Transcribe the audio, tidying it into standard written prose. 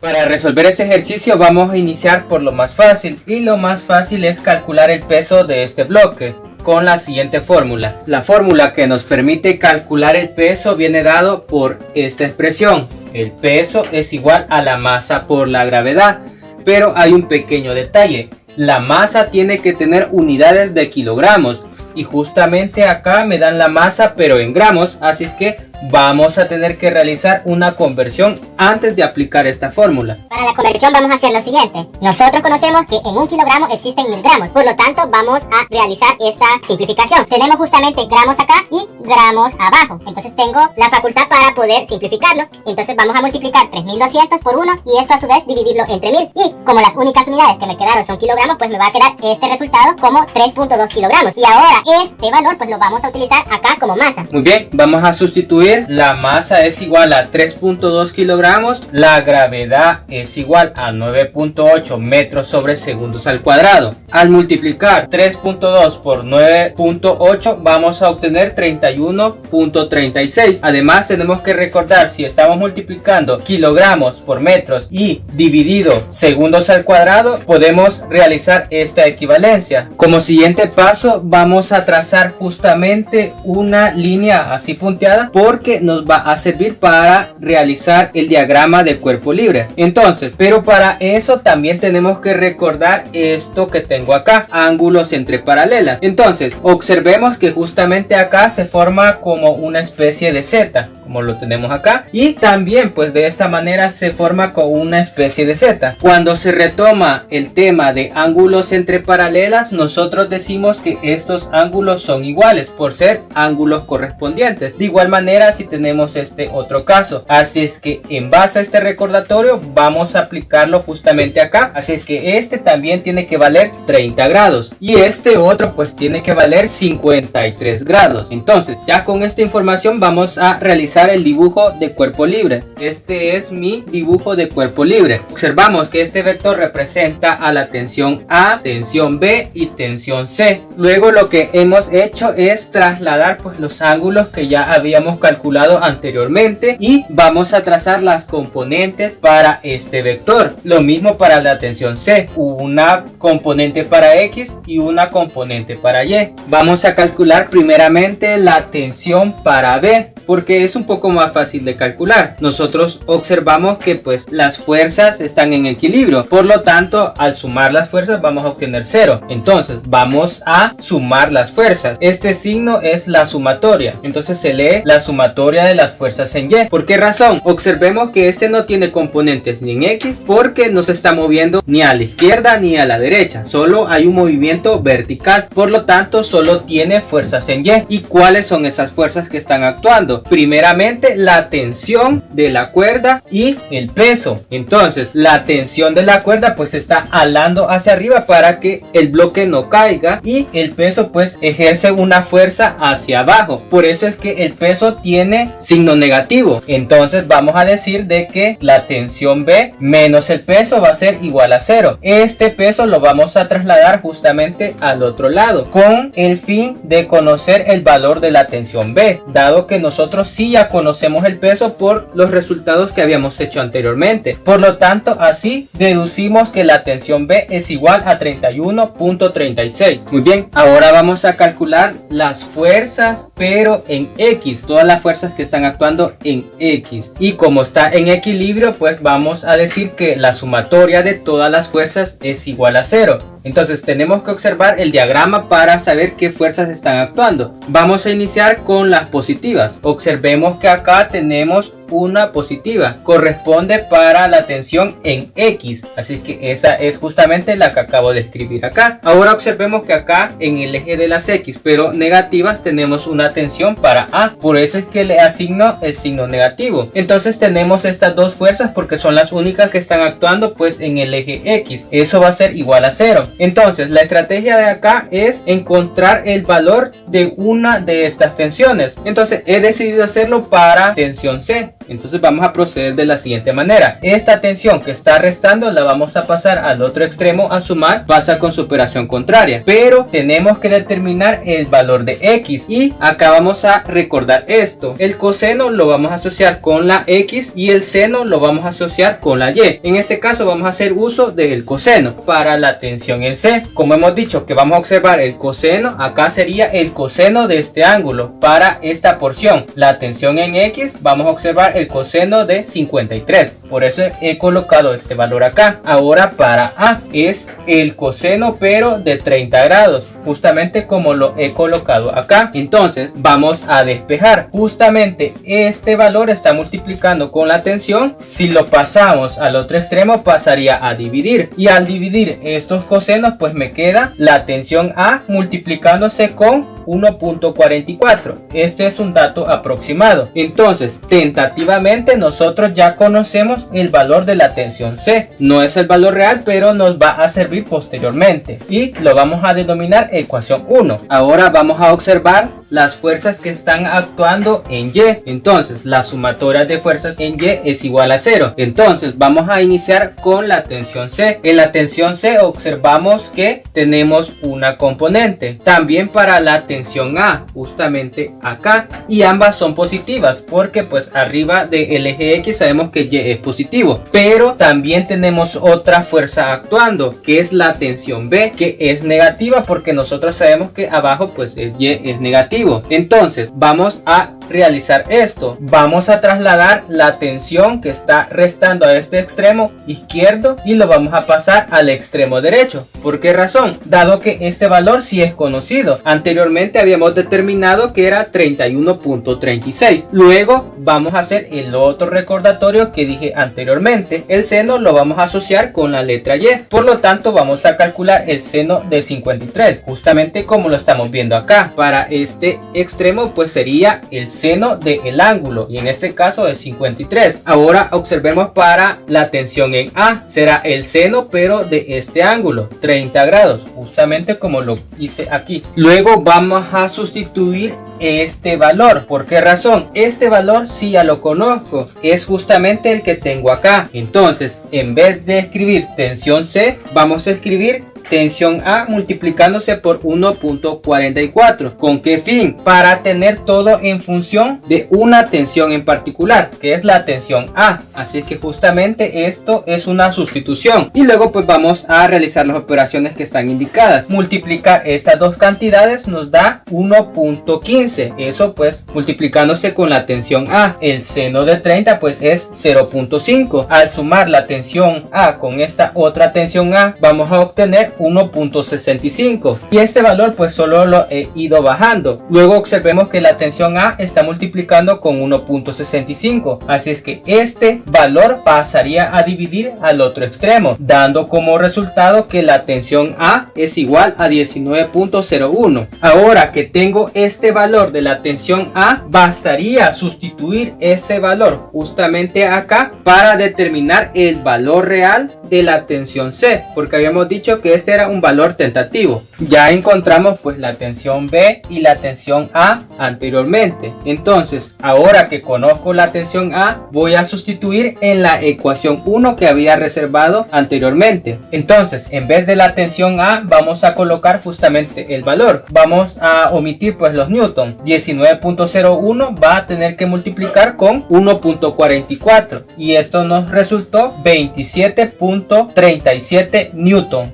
Para resolver este ejercicio vamos a iniciar por lo más fácil, y lo más fácil es calcular el peso de este bloque con la siguiente fórmula. La fórmula que nos permite calcular el peso viene dado por esta expresión. El peso es igual a la masa por la gravedad, pero hay un pequeño detalle. La masa tiene que tener unidades de kilogramos, y justamente acá me dan la masa pero en gramos, así que vamos a tener que realizar una conversión antes de aplicar esta fórmula. Para la conversión vamos a hacer lo siguiente. Nosotros conocemos que en un kilogramo existen 1000 gramos, por lo tanto vamos a realizar esta simplificación. Tenemos justamente gramos acá y gramos abajo, entonces tengo la facultad para poder simplificarlo. Entonces vamos a multiplicar 3200 por 1 y esto a su vez dividirlo entre 1000, y como las únicas unidades que me quedaron son kilogramos, pues me va a quedar este resultado como 3.2 kilogramos, y ahora este valor pues lo vamos a utilizar acá como masa. Muy bien, vamos a sustituir. La masa es igual a 3.2 kilogramos, la gravedad es igual a 9.8 metros sobre segundos al cuadrado. Al multiplicar 3.2 por 9.8 vamos a obtener 31.36. Además tenemos que recordar, si estamos multiplicando kilogramos por metros y dividido segundos al cuadrado, podemos realizar esta equivalencia. Como siguiente paso vamos a trazar justamente una línea así punteada, porque nos va a servir para realizar el diagrama de cuerpo libre. Entonces, pero para eso también tenemos que recordar esto que tengo acá, ángulos entre paralelas. Entonces, observemos que justamente acá se forma como una especie de Z, como lo tenemos acá, y también pues de esta manera se forma con una especie de Z. Cuando se retoma el tema de ángulos entre paralelas, nosotros decimos que estos ángulos son iguales por ser ángulos correspondientes. De igual manera si tenemos este otro caso, así es que en base a este recordatorio vamos a aplicarlo justamente acá. Así es que este también tiene que valer 30 grados y este otro pues tiene que valer 53 grados. Entonces ya con esta información vamos a realizar el dibujo de cuerpo libre. Este es mi dibujo de cuerpo libre. Observamos que este vector representa a la tensión A, tensión B y tensión C. Luego lo que hemos hecho es trasladar pues los ángulos que ya habíamos calculado anteriormente, y vamos a trazar las componentes para este vector. Lo mismo para la tensión C, una componente para X y una componente para Y. Vamos a calcular primeramente la tensión para B, porque es un poco más fácil de calcular. Nosotros observamos que pues las fuerzas están en equilibrio, por lo tanto al sumar las fuerzas vamos a obtener 0. Entonces vamos a sumar las fuerzas. Este signo es la sumatoria, entonces se lee la sumatoria de las fuerzas en Y. ¿Por qué razón? Observemos que este no tiene componentes ni en X, porque no se está moviendo ni a la izquierda ni a la derecha, solo hay un movimiento vertical, por lo tanto solo tiene fuerzas en Y. ¿Y cuáles son esas fuerzas que están actuando? Primeramente la tensión de la cuerda y el peso. Entonces la tensión de la cuerda pues está alando hacia arriba para que el bloque no caiga, y el peso pues ejerce una fuerza hacia abajo, por eso es que el peso tiene signo negativo. Entonces vamos a decir de que la tensión B menos el peso va a ser igual a 0. Este peso lo vamos a trasladar justamente al otro lado con el fin de conocer el valor de la tensión B, dado que nosotros sí ya conocemos el peso por los resultados que habíamos hecho anteriormente. Por lo tanto así deducimos que la tensión B es igual a 31.36. Muy bien, ahora vamos a calcular las fuerzas pero en X, todas las fuerzas que están actuando en X, y como está en equilibrio pues vamos a decir que la sumatoria de todas las fuerzas es igual a 0. Entonces tenemos que observar el diagrama para saber qué fuerzas están actuando. Vamos a iniciar con las positivas. Observemos que acá tenemos una positiva, corresponde para la tensión en X, así que esa es justamente la que acabo de escribir acá. Ahora observemos que acá en el eje de las X pero negativas tenemos una tensión para A, por eso es que le asigno el signo negativo. Entonces tenemos estas dos fuerzas porque son las únicas que están actuando pues en el eje X, eso va a ser igual a 0. Entonces la estrategia de acá es encontrar el valor de una de estas tensiones. Entonces he decidido hacerlo para tensión C. Entonces vamos a proceder de la siguiente manera. Esta tensión que está restando la vamos a pasar al otro extremo a sumar, pasa con su operación contraria, pero tenemos que determinar el valor de x y acá vamos a recordar esto. El coseno lo vamos a asociar con la x y el seno lo vamos a asociar con la y. En este caso vamos a hacer uso del coseno para la tensión en C. Como hemos dicho que vamos a observar el coseno, acá sería el coseno de este ángulo. Para esta porción, la tensión en x, vamos a observar el coseno de 53. Por eso he colocado este valor acá. Ahora para A es el coseno pero de 30 grados, justamente como lo he colocado acá. Entonces vamos a despejar. Justamente este valor está multiplicando con la tensión. Si lo pasamos al otro extremo pasaría a dividir, y al dividir estos cosenos pues me queda la tensión A multiplicándose con 1.44. Este es un dato aproximado. Entonces tentativamente nosotros ya conocemos el valor de la tensión C. No es el valor real, pero nos va a servir posteriormente y lo vamos a denominar ecuación 1. Ahora vamos a observar las fuerzas que están actuando en Y. Entonces la sumatoria de fuerzas en Y es igual a 0. Entonces vamos a iniciar con la tensión C. En la tensión C observamos que tenemos una componente. También para la tensión A, justamente acá, y ambas son positivas porque pues arriba del eje X sabemos que Y es positivo, pero también tenemos otra fuerza actuando que es la tensión B, que es negativa porque nosotros sabemos que abajo pues Y es negativo. Entonces vamos a realizar esto. Vamos a trasladar la tensión que está restando a este extremo izquierdo y lo vamos a pasar al extremo derecho. ¿Por qué razón? Dado que este valor sí es conocido. Anteriormente habíamos determinado que era 31.36. Luego vamos a hacer el otro recordatorio que dije anteriormente. El seno lo vamos a asociar con la letra Y. Por lo tanto vamos a calcular el seno de 53. Justamente como lo estamos viendo acá. Para este extremo pues sería el seno del ángulo y en este caso es 53. Ahora observemos para la tensión en A. Será el seno pero de este ángulo 30 grados, justamente como lo hice aquí. Luego vamos a sustituir este valor. ¿Por qué razón? Este valor sí ya lo conozco, es justamente el que tengo acá. Entonces en vez de escribir tensión C vamos a escribir tensión A multiplicándose por 1.44. ¿Con qué fin? Para tener todo en función de una tensión en particular, que es la tensión A. Así que justamente esto es una sustitución. Y luego pues vamos a realizar las operaciones que están indicadas. Multiplicar estas dos cantidades nos da 1.15. Eso pues multiplicándose con la tensión A. El seno de 30 pues es 0.5. Al sumar la tensión A con esta otra tensión A vamos a obtener 1.65 y este valor pues solo lo he ido bajando. Luego observemos que la tensión A está multiplicando con 1.65, así es que este valor pasaría a dividir al otro extremo, dando como resultado que la tensión A es igual a 19.01. Ahora que tengo este valor de la tensión A, bastaría sustituir este valor justamente acá para determinar el valor real de la tensión C, porque habíamos dicho que este era un valor tentativo. Ya encontramos pues la tensión B y la tensión A anteriormente. Entonces ahora que conozco la tensión A voy a sustituir en la ecuación 1 que había reservado anteriormente. Entonces en vez de la tensión A vamos a colocar justamente el valor. Vamos a omitir pues los newton. 19.01 va a tener que multiplicar con 1.44 y esto nos resultó 27.37 newton.